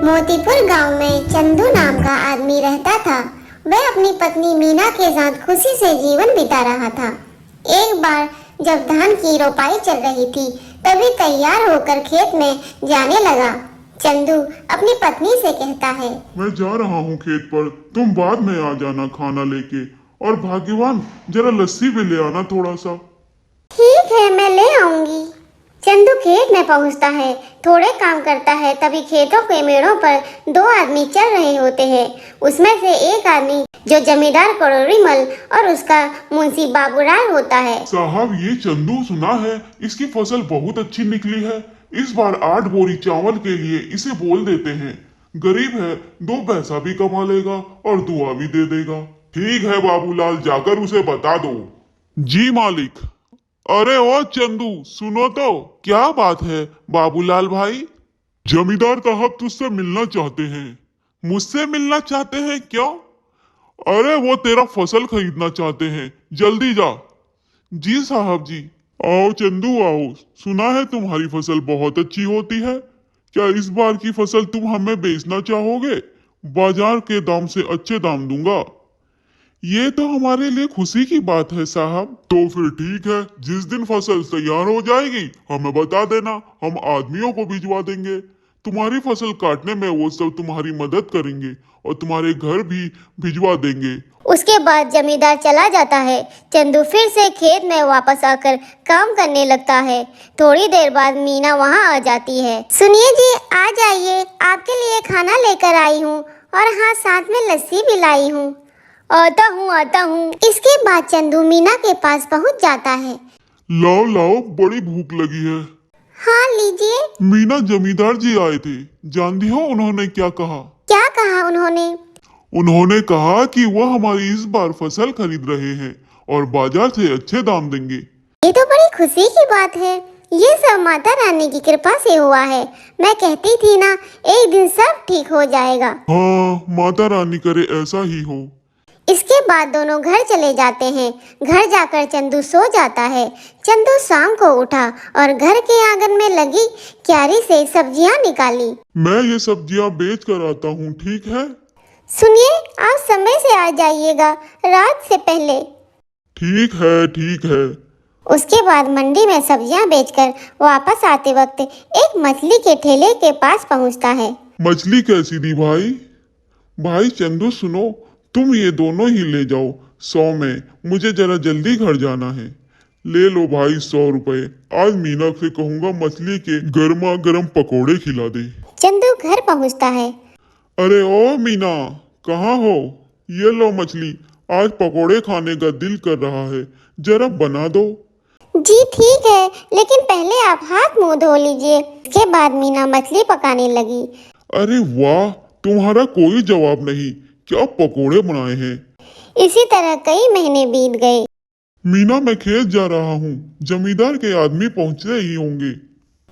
मोतीपुर गांव में चंदू नाम का आदमी रहता था। वह अपनी पत्नी मीना के साथ खुशी से जीवन बिता रहा था। एक बार जब धान की रोपाई चल रही थी, तभी तैयार होकर खेत में जाने लगा। चंदू अपनी पत्नी से कहता है, मैं जा रहा हूँ खेत पर, तुम बाद में आ जाना खाना लेके। और भाग्यवान, जरा लस्सी भी ले आना थोड़ा सा। ठीक है, मैं ले आऊंगी। चंदू खेत में पहुंचता है, थोड़े काम करता है, तभी खेतों के मेड़ों पर दो आदमी चल रहे होते हैं। उसमें से एक आदमी जो जमींदार करोड़ीमल और उसका मुंशी बाबूलाल होता है। साहब, ये चंदू सुना है इसकी फसल बहुत अच्छी निकली है। इस बार 8 बोरी चावल के लिए इसे बोल देते हैं। गरीब है, 2 पैसा भी कमा लेगा और दुआ भी दे देगा। ठीक है बाबूलाल, जाकर उसे बता दो। जी मालिक। अरे ओ चंदू, सुनो तो, क्या बात है बाबूलाल भाई? जमींदार साहब तुझसे मिलना चाहते हैं। मुझसे मिलना चाहते हैं? क्यों? अरे वो तेरा फसल खरीदना चाहते हैं, जल्दी जा। जी साहब जी। आओ चंदू आओ, सुना है तुम्हारी फसल बहुत अच्छी होती है। क्या इस बार की फसल तुम हमें बेचना चाहोगे? बाजार के दाम से अच्छे दाम दूंगा। ये तो हमारे लिए खुशी की बात है साहब। तो फिर ठीक है, जिस दिन फसल तैयार हो जाएगी हमें बता देना, हम आदमियों को भिजवा देंगे। तुम्हारी फसल काटने में वो सब तुम्हारी मदद करेंगे और तुम्हारे घर भी भिजवा देंगे। उसके बाद जमींदार चला जाता है। चंदू फिर से खेत में वापस आकर काम करने लगता है। थोड़ी देर बाद मीना वहाँ आ जाती है। सुनिए जी, आ जाइए, आपके लिए खाना लेकर आई हूँ और हाँ, साथ में लस्सी भी लाई हूँ। आता हूँ। इसके बाद चंदू मीना के पास पहुँच जाता है। लाओ लाओ, बड़ी भूख लगी है। हाँ, लीजिए। मीना, जमींदार जी आए थे, जानती हो उन्होंने क्या कहा? क्या कहा उन्होंने? उन्होंने कहा कि वह हमारी इस बार फसल खरीद रहे हैं और बाजार से अच्छे दाम देंगे। ये तो बड़ी खुशी की बात है। ये सब माता रानी की कृपा से हुआ है। मैं कहती थी ना, एक दिन सब ठीक हो जाएगा। हाँ, माता रानी करे ऐसा ही हो। इसके बाद दोनों घर चले जाते हैं। घर जाकर चंदू सो जाता है। चंदू शाम को उठा और घर के आंगन में लगी क्यारी से सब्जियां निकाली। मैं ये सब्जियां बेच कर आता हूँ, ठीक है? सुनिए, आप समय से आ जाइएगा, रात से पहले। ठीक है, ठीक है। उसके बाद मंडी में सब्जियां बेचकर वापस आते वक्त एक मछली के ठेले के पास पहुंचता है। मछली कैसी दी भाई? भाई चंदू सुनो, तुम ये दोनों ही ले जाओ 100 में, मुझे जरा जल्दी घर जाना है। ले लो भाई 100 रुपए। आज मीना से कहूंगा मछली के गर्मा गर्म पकोड़े खिला दे। चंदू घर पहुंचता है। अरे ओ मीना, कहाँ हो? ये लो मछली, आज पकोड़े खाने का दिल कर रहा है, जरा बना दो। जी ठीक है, लेकिन पहले आप हाथ मुंह धो लीजिए। इसके बाद मीना मछली पकाने लगी। अरे वाह, तुम्हारा कोई जवाब नहीं, क्या पकोड़े बनाए हैं। इसी तरह कई महीने बीत गए। मीना, मैं खेत जा रहा हूँ, जमींदार के आदमी पहुँचते ही होंगे।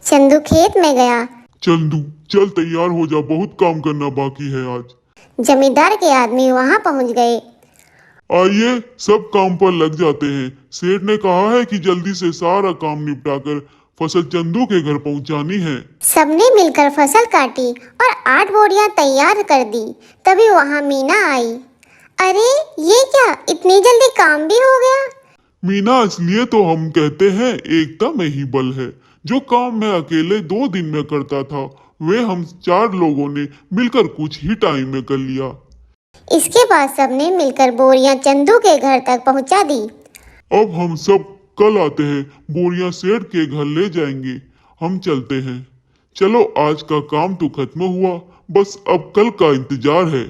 चंदू खेत में गया। चंदू चल, तैयार हो जा, बहुत काम करना बाकी है आज। जमींदार के आदमी वहां पहुंच गए। आइए, सब काम पर लग जाते हैं। सेठ ने कहा है कि जल्दी से सारा काम निपटाकर फसल चंदू के घर पहुंचानी है। सबने मिलकर फसल काटी और 8 बोरियां तैयार कर दी। तभी वहां मीना आई। अरे ये क्या, इतनी जल्दी काम भी हो गया? मीना, इसलिए तो हम कहते हैं एकता में ही बल है। जो काम मैं अकेले 2 दिन में करता था, वे हम 4 लोगों ने मिलकर कुछ ही टाइम में कर लिया। इसके बाद सबने मिलकर बोरियां चंदू के घर तक पहुंचा दी। अब हम सब कल आते हैं, बोरियां सेठ के घर ले जाएंगे। हम चलते हैं। चलो, आज का काम तो खत्म हुआ, बस अब कल का इंतजार है।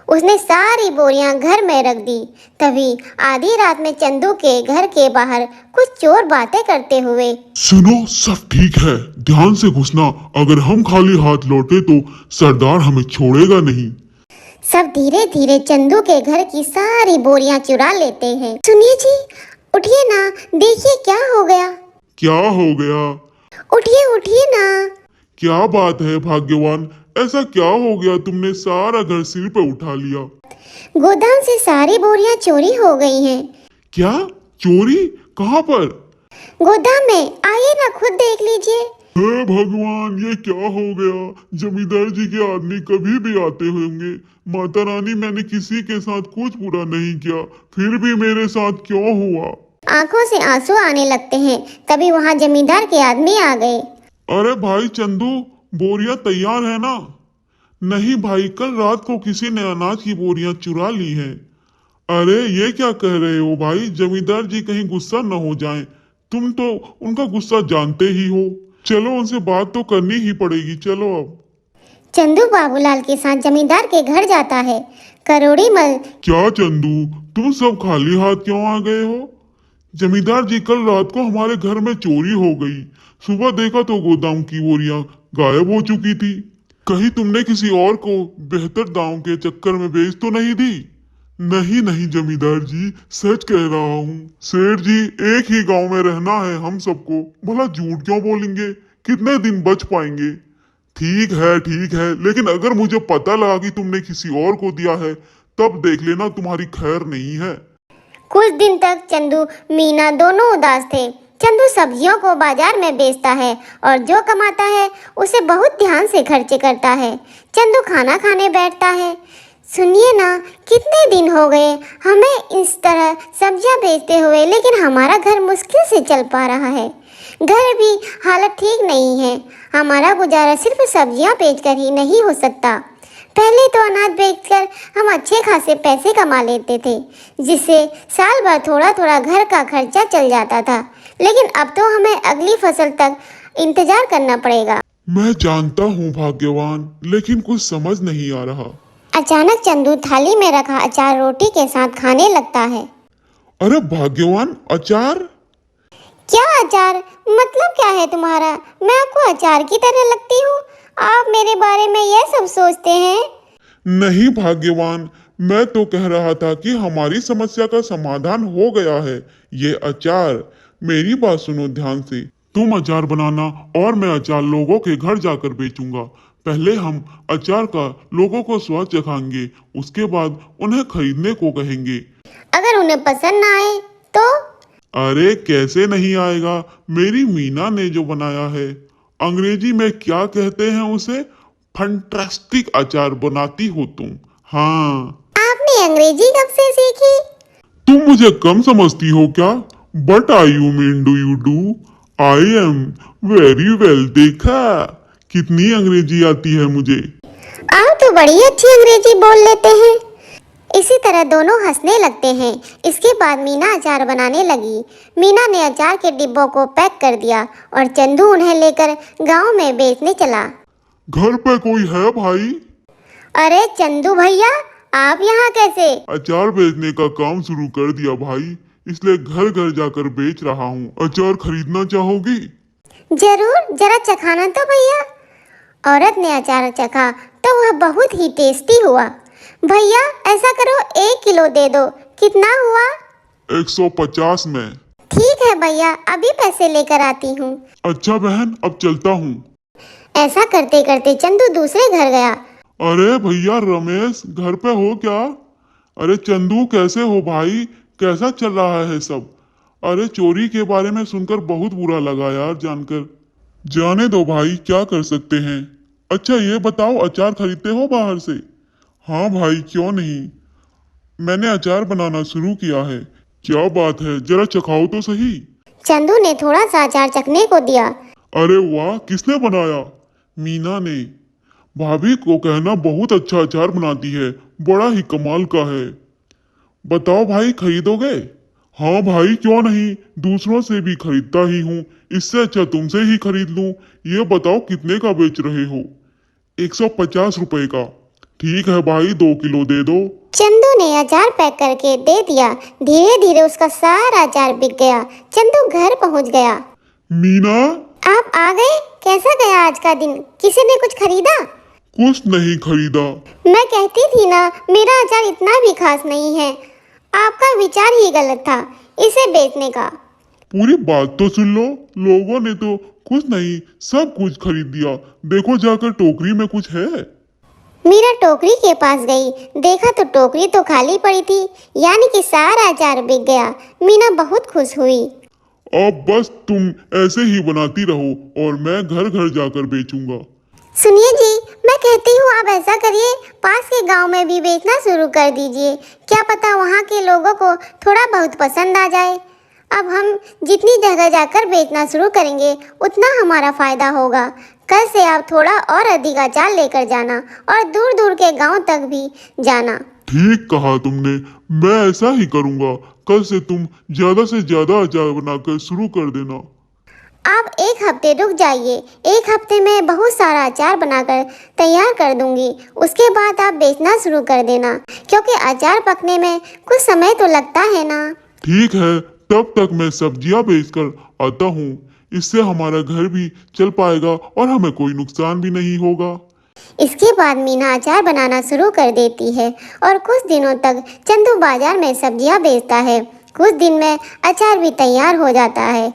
उसने सारी बोरियां घर में रख दी। तभी आधी रात में चंदू के घर के बाहर कुछ चोर बातें करते हुए। सुनो, सब ठीक है, ध्यान से घुसना। अगर हम खाली हाथ लौटे तो सरदार हमें छोड़ेगा नहीं। सब धीरे धीरे चंदू के घर की सारी बोरियां चुरा लेते हैं। सुनिए जी, उठिए ना, देखिए क्या हो गया। क्या हो गया? उठिए ना। क्या बात है भाग्यवान, ऐसा क्या हो गया? तुमने सारा घर सिर पे उठा लिया। गोदाम से सारी बोरियां चोरी हो गई हैं। क्या? चोरी? कहाँ पर? गोदाम में, आइए ना, खुद देख लीजिए। हे भगवान, ये क्या हो गया? जमींदार जी के आदमी कभी भी आते होंगे। माता रानी, मैंने किसी के साथ कुछ बुरा नहीं किया, फिर भी मेरे साथ क्यों हुआ? आंखों से आंसू आने लगते हैं। तभी वहाँ जमींदार के आदमी आ गए। अरे भाई चंदू, बोरियां तैयार है ना? नहीं भाई, कल रात को किसी ने अनाज की बोरियां चुरा ली हैं। अरे ये क्या कह रहे हो भाई? जमींदार जी कहीं गुस्सा न हो जाएं। तुम तो उनका गुस्सा जानते ही हो। चलो उनसे बात तो करनी ही पड़ेगी, चलो अब। चंदू बाबूलाल के साथ जमींदार के घर जाता है। करोड़ी मल। क्या चंदू, तुम सब खाली हाथ क्यों आ गए हो? जमींदार जी, कल रात को हमारे घर में चोरी हो गई। सुबह देखा तो गोदाम की बोरियां गायब हो चुकी थी। कहीं तुमने किसी और को बेहतर दाम के चक्कर में बेच तो नहीं दी? नहीं नहीं जमींदार जी, सच कह रहा हूँ। सेठ जी, एक ही गांव में रहना है हम सबको, भला झूठ क्यों बोलेंगे? कितने दिन बच पाएंगे? ठीक है, लेकिन अगर मुझे पता लगा कि तुमने किसी और को दिया है, तब देख लेना तुम्हारी खैर नहीं है। कुछ दिन तक चंदू मीना दोनों उदास थे। चंदू सब्जियों को बाजार में बेचता है और जो कमाता है उसे बहुत ध्यान से खर्चे करता है। चंदू खाना खाने बैठता है। सुनिए ना, कितने दिन हो गए हमें इस तरह सब्जियां बेचते हुए, लेकिन हमारा घर मुश्किल से चल पा रहा है। घर भी हालत ठीक नहीं है। हमारा गुजारा सिर्फ सब्जियां बेचकर ही नहीं हो सकता। पहले तो अनाज बेचकर हम अच्छे खासे पैसे कमा लेते थे, जिससे साल भर थोड़ा थोड़ा घर का खर्चा चल जाता था। लेकिन अब तो हमें अगली फसल तक इंतजार करना पड़ेगा। मैं जानता हूँ भाग्यवान, लेकिन कुछ समझ नहीं आ रहा। अचानक चंदू थाली में रखा अचार रोटी के साथ खाने लगता है। अरे भाग्यवान, अचार? क्या अचार? मतलब क्या है तुम्हारा? मैं आपको अचार की तरह लगती हूँ? आप मेरे बारे में यह सब सोचते हैं? नहीं भाग्यवान, मैं तो कह रहा था कि हमारी समस्या का समाधान हो गया है। ये अचार, मेरी बात सुनो ध्यान से। तुम अचार बनाना और मैं अचार लोगों के घर जाकर बेचूंगा। पहले हम अचार का लोगों को स्वाद चखाएंगे, उसके बाद उन्हें खरीदने को कहेंगे। अगर उन्हें पसंद ना आए तो? अरे कैसे नहीं आएगा? मेरी मीना ने जो बनाया है, अंग्रेजी में क्या कहते हैं उसे, फंटास्टिक अचार बनाती हो तुम। हाँ। आपने अंग्रेजी कब से सीखी? तुम मुझे कम समझती हो क्या? But I you mean do you do? I am very well. देखा कितनी अंग्रेजी आती है मुझे। आप तो बड़ी अच्छी अंग्रेजी बोल लेते हैं। इसी तरह दोनों हंसने लगते हैं। इसके बाद मीना अचार बनाने लगी। मीना ने अचार के डिब्बों को पैक कर दिया और चंदू उन्हें लेकर गांव में बेचने चला। घर पे कोई है भाई? अरे चंदू भैया, आप यहाँ कैसे? अचार बेचने का काम शुरू कर दिया भाई, इसलिए घर घर जाकर बेच रहा हूँ। अचार खरीदना चाहोगी? जरूर, जरा चखाना तो भैया। औरत ने अचार चखा तो वह बहुत ही टेस्टी हुआ। भैया ऐसा करो, 1 किलो दे दो। कितना हुआ? 150 में। ठीक है भैया, अभी पैसे लेकर आती हूँ। अच्छा बहन, अब चलता हूँ। ऐसा करते करते चंदू दूसरे घर गया। अरे भैया रमेश, घर पे हो क्या? अरे चंदू, कैसे हो भाई? कैसा चल रहा है सब? अरे चोरी के बारे में सुनकर बहुत बुरा लगा यार जानकर। जाने दो भाई, क्या कर सकते हैं। अच्छा ये बताओ, अचार खरीदते हो बाहर से? हाँ भाई, क्यों नहीं, मैंने अचार बनाना शुरू किया है। क्या बात है, जरा चखाओ तो सही। चंदू ने थोड़ा सा अचार चखने को दिया। अरे वाह, किसने बनाया? मीना ने। भाभी को कहना बहुत अच्छा अचार बनाती है, बड़ा ही कमाल का है। बताओ भाई, खरीदोगे? हाँ भाई, क्यों नहीं, दूसरों से भी खरीदता ही हूँ, इससे अच्छा तुमसे ही खरीद लूं। ये बताओ कितने का बेच रहे हो? 150 रुपए का। ठीक है भाई, 2 किलो दे दो। चंदू ने अचार पैक करके दे दिया। धीरे धीरे उसका सारा अचार बिक गया। चंदू घर पहुंच गया। मीना, आप आ गए? कैसा गया आज का दिन? किसी ने कुछ खरीदा? कुछ नहीं खरीदा। मैं कहती थी ना, मेरा अचार इतना भी खास नहीं है। आपका विचार ही गलत था इसे बेचने का। पूरी बात तो सुन लो। लोगों ने तो कुछ नहीं सब कुछ खरीद दिया। देखो जाकर टोकरी में कुछ है। मीरा टोकरी के पास गई। देखा तो टोकरी तो खाली पड़ी थी, यानी कि सारा अचार बिक गया। मीना बहुत खुश हुई। अब बस तुम ऐसे ही बनाती रहो और मैं घर घर जाकर बेचूंगा। सुनिए जी, मैं कहती हूँ आप ऐसा करिए, पास के गांव में भी बेचना शुरू कर दीजिए। क्या पता वहाँ के लोगों को थोड़ा बहुत पसंद आ जाए। अब हम जितनी जगह जाकर बेचना शुरू करेंगे उतना हमारा फायदा होगा। कल से आप थोड़ा और अधिक अचार लेकर जाना और दूर दूर के गांव तक भी जाना। ठीक कहा तुमने, मैं ऐसा ही करूंगा। कल से तुम ज्यादा से ज्यादा अचार बनाकर शुरू कर देना। आप एक हफ्ते रुक जाइए, एक हफ्ते में बहुत सारा अचार बनाकर तैयार कर दूंगी। उसके बाद आप बेचना शुरू कर देना, क्योंकि अचार पकने में कुछ समय तो लगता है ना। ठीक है, तब तक मैं सब्जियां बेचकर आता हूँ। इससे हमारा घर भी चल पाएगा और हमें कोई नुकसान भी नहीं होगा। इसके बाद मीना अचार बनाना शुरू कर देती है और कुछ दिनों तक चंदू बाजार में सब्जियां बेचता है। कुछ दिन में अचार भी तैयार हो जाता है।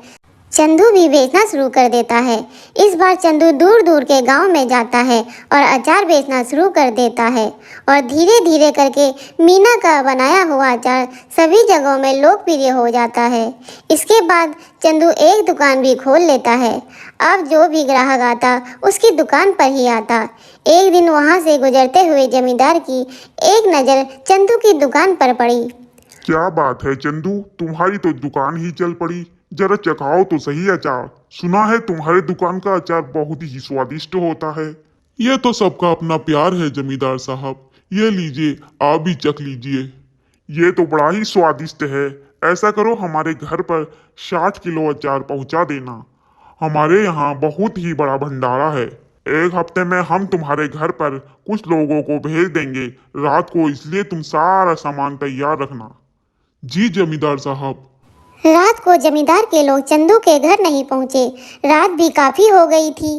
चंदू भी बेचना शुरू कर देता है। इस बार चंदू दूर दूर के गांव में जाता है और अचार बेचना शुरू कर देता है और धीरे धीरे करके मीना का बनाया हुआ अचार सभी जगहों में लोकप्रिय हो जाता है। इसके बाद चंदू एक दुकान भी खोल लेता है। अब जो भी ग्राहक आता उसकी दुकान पर ही आता। एक दिन वहां से गुजरते हुए जमींदार की एक नज़र चंदू की दुकान पर पड़ी। क्या बात है चंदू, तुम्हारी तो दुकान ही चल पड़ी। जरा चखाओ तो सही अचार। सुना है तुम्हारे दुकान का अचार बहुत ही स्वादिष्ट होता है। यह तो सबका अपना प्यार है जमींदार साहब। ये लीजिए, आप भी चख लीजिए। ये तो बड़ा ही स्वादिष्ट है। ऐसा करो, हमारे घर पर 60 किलो अचार पहुंचा देना। हमारे यहाँ बहुत ही बड़ा भंडारा है। एक हफ्ते में हम तुम्हारे घर पर कुछ लोगों को भेज देंगे रात को, इसलिए तुम सारा सामान तैयार रखना। जी जमींदार साहब। रात को जमींदार के लोग चंदू के घर नहीं पहुंचे। रात भी काफी हो गई थी।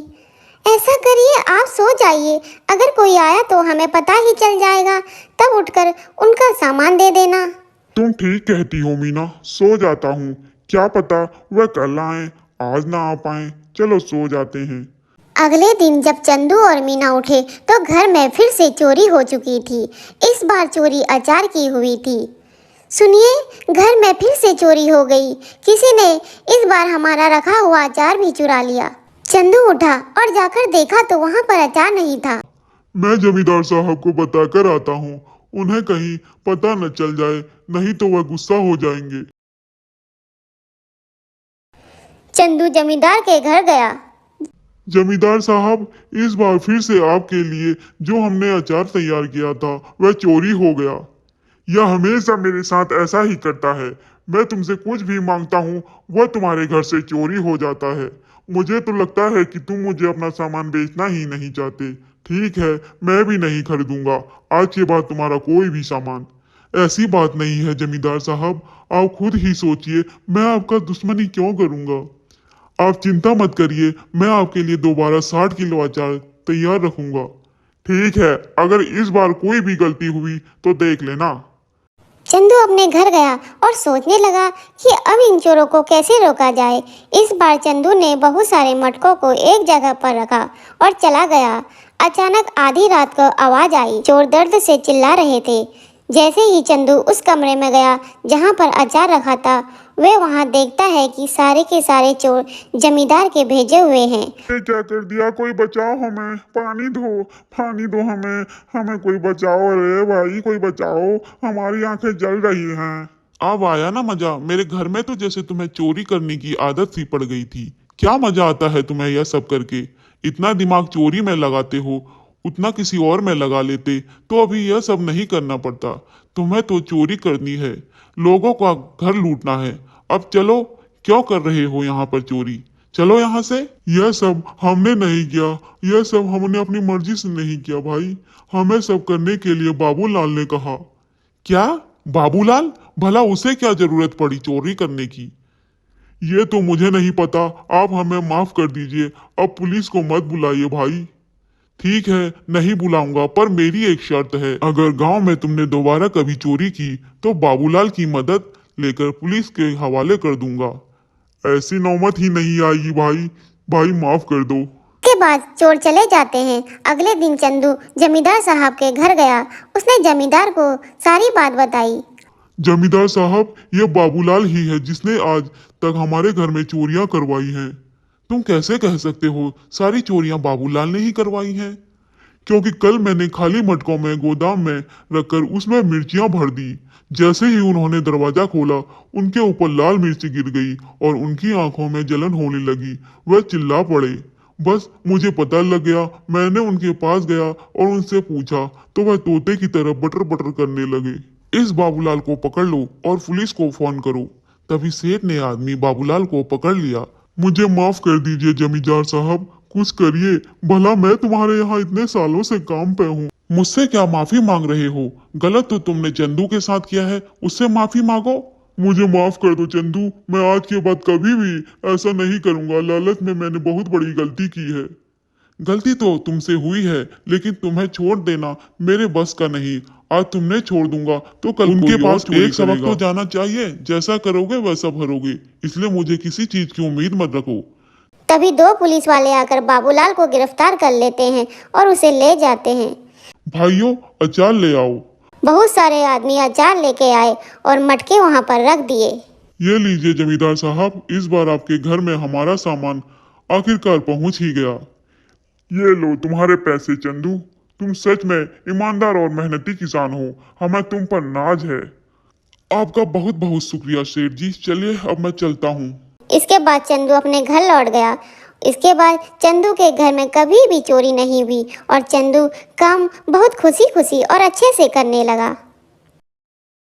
ऐसा करिए, आप सो जाइए। अगर कोई आया तो हमें पता ही चल जाएगा, तब उठकर उनका सामान दे देना। तुम ठीक कहती हो मीना, सो जाता हूँ। क्या पता वह कल आए, आज ना आ पाए। चलो सो जाते हैं। अगले दिन जब चंदू और मीना उठे तो घर में फिर से चोरी हो चुकी थी। इस बार चोरी अचार की हुई थी। सुनिए, घर में फिर से चोरी हो गई। किसी ने इस बार हमारा रखा हुआ अचार भी चुरा लिया। चंदू उठा और जाकर देखा तो वहाँ पर अचार नहीं था। मैं जमींदार साहब को बताकर आता हूँ, उन्हें कहीं पता न चल जाए, नहीं तो वह गुस्सा हो जाएंगे। चंदू जमींदार के घर गया। जमींदार साहब, इस बार फिर से आपके लिए जो हमने अचार तैयार किया था वह चोरी हो गया। यह हमेशा मेरे साथ ऐसा ही करता है। मैं तुमसे कुछ भी मांगता हूँ वह तुम्हारे घर से चोरी हो जाता है। मुझे तो लगता है कि तुम मुझे अपना सामान बेचना ही नहीं चाहते। ठीक है, मैं भी नहीं खरीदूंगा आज के बाद तुम्हारा कोई भी सामान। ऐसी बात नहीं है जमींदार साहब, आप खुद ही सोचिए, मैं आपका दुश्मनी क्यों करूंगा। आप चिंता मत करिए, मैं आपके लिए दोबारा 60 किलो अचार तैयार रखूंगा। ठीक है, अगर इस बार कोई भी गलती हुई तो देख लेना। चंदू अपने घर गया और सोचने लगा कि अब इन चोरों को कैसे रोका जाए। इस बार चंदू ने बहुत सारे मटकों को एक जगह पर रखा और चला गया। अचानक आधी रात को आवाज आई। चोर दर्द से चिल्ला रहे थे। जैसे ही चंदू उस कमरे में गया जहाँ पर अचार रखा था, वे वहाँ देखता है कि सारे के सारे चोर जमींदार के भेजे हुए हैं। ये क्या कर दिया, कोई बचाओ हमें, पानी दो हमें, हमें कोई बचाओ। अरे भाई कोई बचाओ, हमारी आंखें जल रही हैं। अब आया ना मजा। मेरे घर में तो जैसे तुम्हें चोरी करने की आदत सी पड़ गई थी। क्या मजा आता है तुम्हें यह सब करके। इतना दिमाग चोरी में लगाते हो, उतना किसी और में लगा लेते तो अभी यह सब नहीं करना पड़ता। तुम्हें तो चोरी करनी है, लोगों का घर लूटना है। अब चलो, क्यों कर रहे हो यहाँ पर चोरी, चलो यहाँ से। यह सब हमने नहीं किया, यह सब हमने अपनी मर्जी से नहीं किया भाई। हमें सब करने के लिए बाबूलाल ने कहा। क्या बाबूलाल? भला उसे क्या जरूरत पड़ी चोरी करने की? ये तो मुझे नहीं पता। आप हमें माफ कर दीजिए, अब पुलिस को मत बुलाइए भाई। ठीक है, नहीं बुलाऊंगा, पर मेरी एक शर्त है। अगर गांव में तुमने दोबारा कभी चोरी की तो बाबूलाल की मदद लेकर पुलिस के हवाले कर दूंगा। ऐसी नौबत ही नहीं आएगी भाई। भाई माफ कर दो। के बाद चोर चले जाते हैं। अगले दिन चंदू जमींदार साहब के घर गया। उसने जमींदार को सारी बात बताई। जमींदार साहब, यह बाबूलाल ही है जिसने आज तक हमारे घर में चोरियां करवाई हैं। तुम कैसे कह सकते हो सारी चोरियां बाबूलाल ने ही करवाई हैं? क्योंकि कल मैंने खाली मटकों में गोदाम में रखकर उसमें मिर्चियां भर दी। जैसे ही उन्होंने दरवाजा खोला, उनके ऊपर लाल मिर्ची गिर गई और उनकी आंखों में जलन होने लगी। वह चिल्ला पड़े। बस मुझे पता लग गया। मैंने उनके पास गया और उनसे पूछा तो वह तोते की तरह बटर बटर करने लगे। इस बाबूलाल को पकड़ लो और पुलिस को फोन करो। तभी सेठ ने आदमी बाबूलाल को पकड़ लिया। मुझे माफ कर दीजिए जमींदार साहब, कुछ करिए, भला मैं तुम्हारे यहाँ इतने सालों से काम पे हूँ। मुझसे क्या माफी मांग रहे हो? गलत तो तुमने चंदू के साथ किया है, उससे माफी मांगो। मुझे माफ कर दो चंदू, मैं आज के बाद कभी भी ऐसा नहीं करूंगा। लालच में मैंने बहुत बड़ी गलती की है। गलती तो तुमसे हुई है, लेकिन तुम्हें छोड़ देना मेरे बस का नहीं। आज तुमने छोड़ दूंगा तो कल उनके पास एक सबक तो जाना चाहिए। जैसा करोगे वैसा भरोगे, इसलिए मुझे किसी चीज की उम्मीद मत रखो। तभी दो पुलिस वाले आकर बाबूलाल को गिरफ्तार कर लेते हैं और उसे ले जाते हैं। भाइयों, अचार ले आओ। बहुत सारे आदमी अचार लेके आए और मटके वहां पर रख दिए। ये लीजिए जमींदार साहब, इस बार आपके घर में हमारा सामान आखिरकार पहुंच ही गया। ये लो तुम्हारे पैसे चंदू, तुम सच में ईमानदार और मेहनती किसान हो। हमें तुम पर नाज है। आपका बहुत बहुत शुक्रिया सेठ जी। चलिए अब मैं चलता हूँ। इसके बाद चंदू अपने घर लौट गया। इसके बाद चंदू के घर में कभी भी चोरी नहीं हुई और चंदू काम बहुत खुशी खुशी और अच्छे से करने लगा।